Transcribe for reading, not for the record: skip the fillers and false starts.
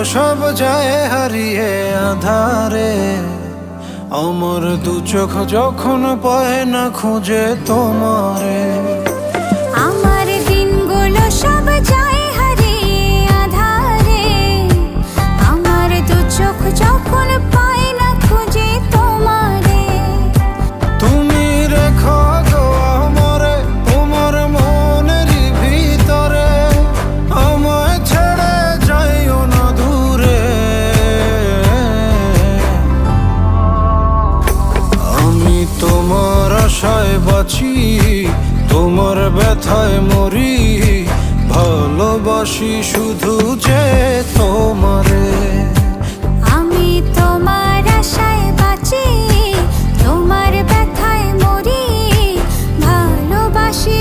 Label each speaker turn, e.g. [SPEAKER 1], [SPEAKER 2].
[SPEAKER 1] সব যায় হারিয়ে আধারে। আমার দু চোখ যখন পায় না খুঁজে তোমারে।
[SPEAKER 2] আমার দিনগুলো সব যায় হারিয়ে আঁধারে। আমার দু চোখ যখন পায় না খুঁজে তোমারে।
[SPEAKER 1] তুমি রেখো গো আমারে তোমার মনেরই ভিতরে, আমায় ছেড়ে যাইও না দূরে। আমি তোমার আশায় বাঁচি, তোমার ব্যথায় মরি, ভালোবাসি শুধু যে তোমারে।